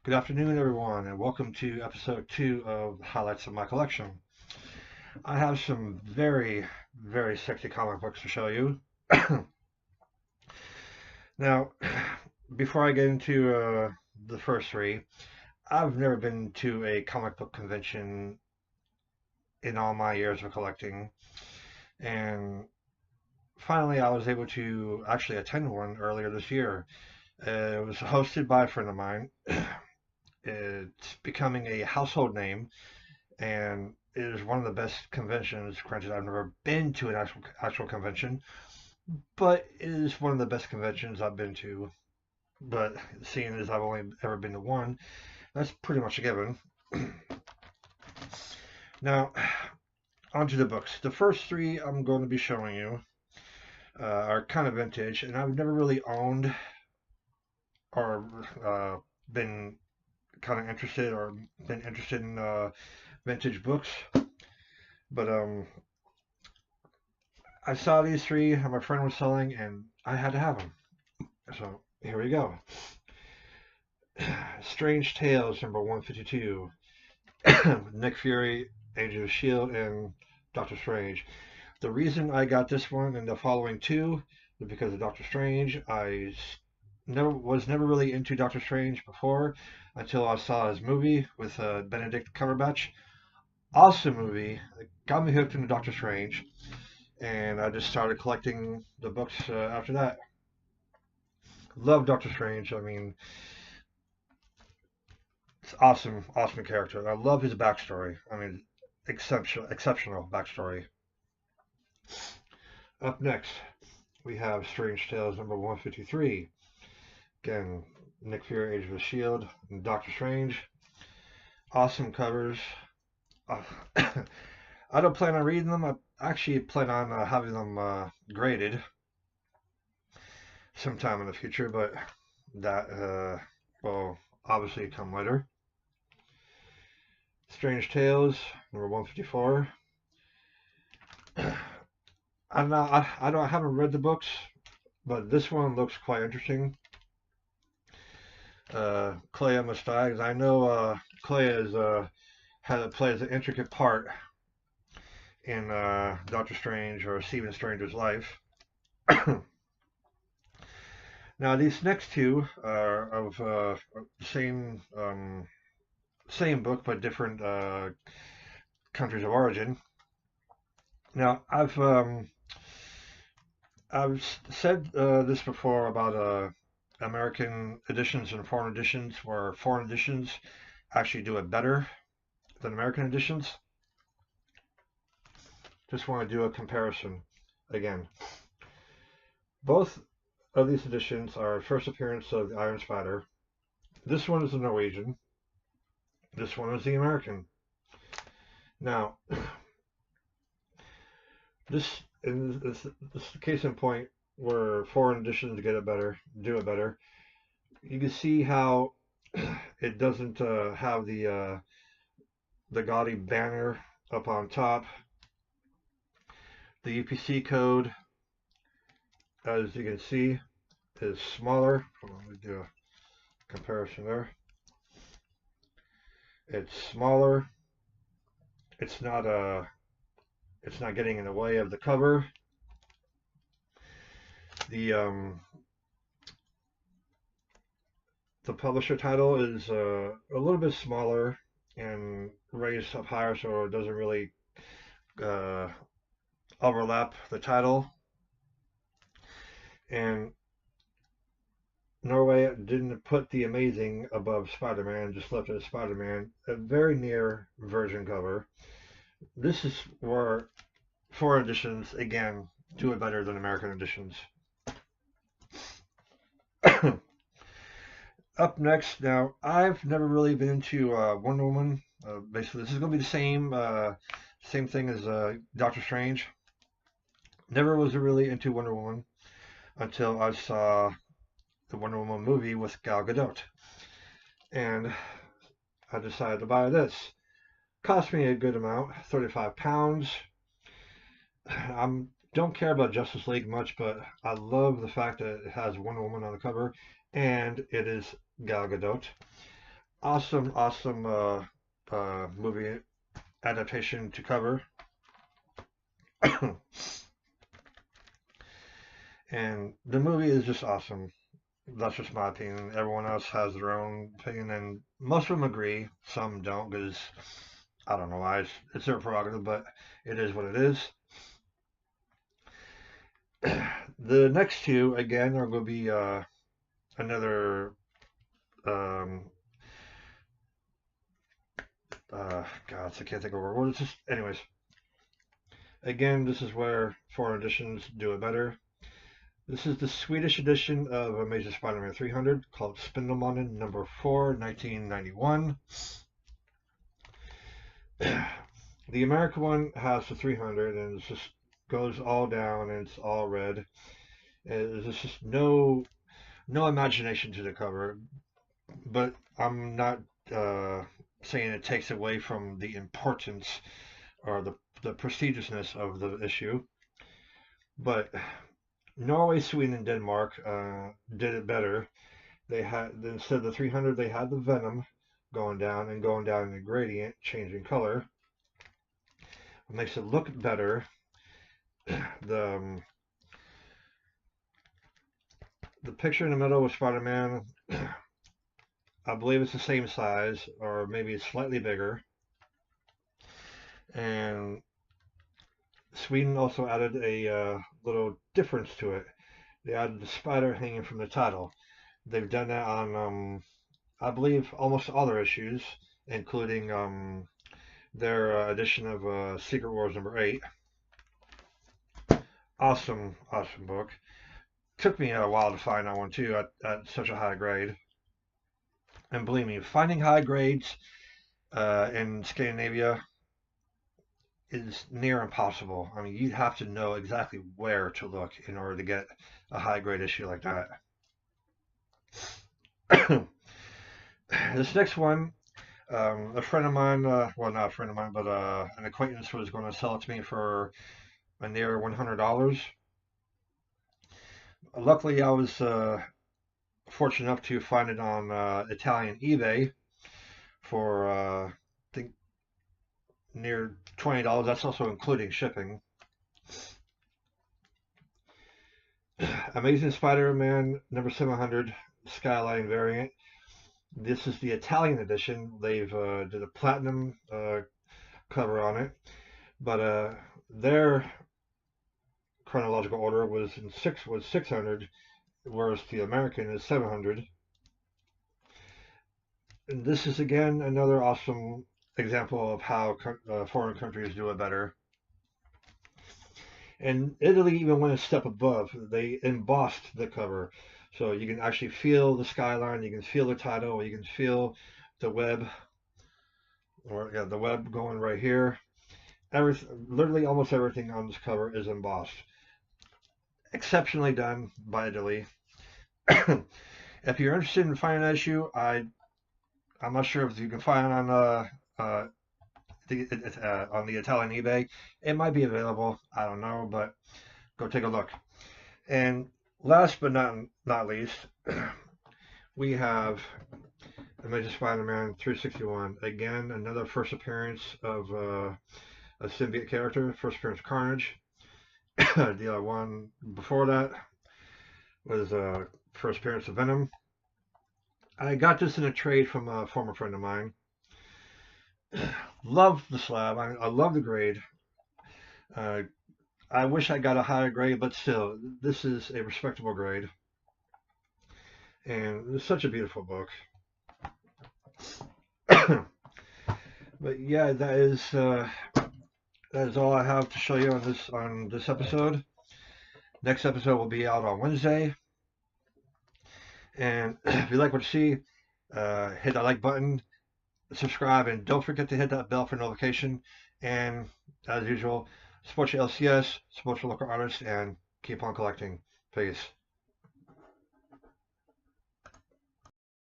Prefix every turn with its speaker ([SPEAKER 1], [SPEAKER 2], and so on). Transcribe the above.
[SPEAKER 1] Good afternoon, everyone, and welcome to episode 2 of Highlights of My Collection. I have some very, very sexy comic books to show you. Now, before I get into the first three, I've never been to a comic book convention in all my years of collecting, and finally I was able to actually attend one earlier this year. It was hosted by a friend of mine. It's becoming a household name, and it is one of the best conventions. Granted, I've never been to an actual convention, but it is one of the best conventions I've been to. But seeing as I've only ever been to one, that's pretty much a given. Now, onto the books. The first three I'm going to be showing you are kind of vintage, and I've never really owned or been kind of interested or been interested in vintage books. But I saw these three and my friend was selling, and I had to have them. So here we go. Strange Tales number 152. Nick Fury, Agent of S.H.I.E.L.D., and Doctor Strange. The reason I got this one and the following two is because of Doctor Strange. I was never really into Doctor Strange before until I saw his movie with Benedict Cumberbatch. Awesome movie. It got me hooked into Doctor Strange, and I just started collecting the books after that. Love Doctor Strange. I mean, it's awesome, awesome character. I love his backstory. I mean, exceptional backstory. Up next, we have Strange Tales number 153. Again, Nick Fury, Agent of S.H.I.E.L.D., and Doctor Strange. Awesome covers. Uh, I don't plan on reading them. I actually plan on having them graded sometime in the future, but that will obviously come later. Strange Tales, number 154. I haven't read the books, but this one looks quite interesting. Clea Mustang. I know Clea plays an intricate part in Doctor Strange or Stephen Strange's life. Now these next two are of the same book but different countries of origin. Now I've said this before about American editions and foreign editions, where foreign editions actually do it better than American editions. Just want to do a comparison again. Both of these editions are first appearance of the Iron Spider. This one is the Norwegian. This one is the American. Now, this is the case in point where foreign editions do it better. You can see how it doesn't have the gaudy banner up on top. The UPC code, as you can see, is smaller. Let me do a comparison there. It's smaller. It's not getting in the way of the cover. The publisher title is a little bit smaller and raised up higher, so it doesn't really overlap the title. And Norway didn't put the Amazing above Spider-Man, just left it as Spider-Man, a very near version cover. This is where foreign editions, again, do it better than American editions. Up next, now, I've never really been into Wonder Woman. Basically, this is going to be the same thing as Doctor Strange. Never was really into Wonder Woman until I saw the Wonder Woman movie with Gal Gadot. And I decided to buy this. Cost me a good amount, £35. I don't care about Justice League much, but I love the fact that it has Wonder Woman on the cover, and it is Gal Gadot. awesome, awesome movie adaptation to cover. And the movie is just awesome. That's just my opinion. Everyone else has their own opinion, and most of them agree. Some don't, because I don't know why. It's their prerogative, but it is what it is. The next two, again, are going to be another. Um, God, I can't think of a word. It's just, anyways. Again, this is where foreign editions do it better. This is the Swedish edition of Amazing Spider-Man 300 called Spindelmannen number 4, 1991. The American one has the 300 and it just goes all down and it's all red. There's just no imagination to the cover, but I'm not saying it takes away from the importance or the prestigiousness of the issue. But Norway, Sweden, and Denmark did it better. They had, instead of the 300, they had the Venom going down and going down in the gradient, changing color. It makes it look better. The picture in the middle with Spider-Man, I believe it's the same size, or maybe it's slightly bigger. And Sweden also added a little difference to it. They added the spider hanging from the title. They've done that on, I believe, almost all their issues, including their edition of Secret Wars number 8. Awesome, awesome book. Took me a while to find that one too at such a high grade. And believe me, finding high grades in Scandinavia is near impossible. I mean, you'd have to know exactly where to look in order to get a high grade issue like that. This next one, a friend of mine, well, not a friend of mine, but an acquaintance was going to sell it to me for a near $100. Luckily, I was fortunate enough to find it on Italian eBay for I think near $20. That's also including shipping. Amazing Spider-Man number 700 Skyline variant. This is the Italian edition. They've did a platinum cover on it, but their chronological order was 600, whereas the American is 700. And this is again another awesome example of how foreign countries do it better. And Italy even went a step above. They embossed the cover. So you can actually feel the skyline, you can feel the title, you can feel the web, or yeah, the web going right here. Literally almost everything on this cover is embossed. Exceptionally done by Italy. If you're interested in finding an issue, I'm not sure if you can find it on the Italian eBay. It might be available. I don't know, but go take a look. And last but not least, we have Amazing Spider-Man 361. Again, another first appearance of a symbiote character. First appearance Carnage. The other one before that was first appearance of Venom. I got this in a trade from a former friend of mine. Love the slab. I love the grade. I wish I got a higher grade, but still, this is a respectable grade. And it's such a beautiful book. But yeah, that is all I have to show you on this episode. Next episode will be out on Wednesday. And if you like what you see, hit that like button, subscribe, and don't forget to hit that bell for notification. And as usual, support your LCS, support your local artists, and keep on collecting. Peace.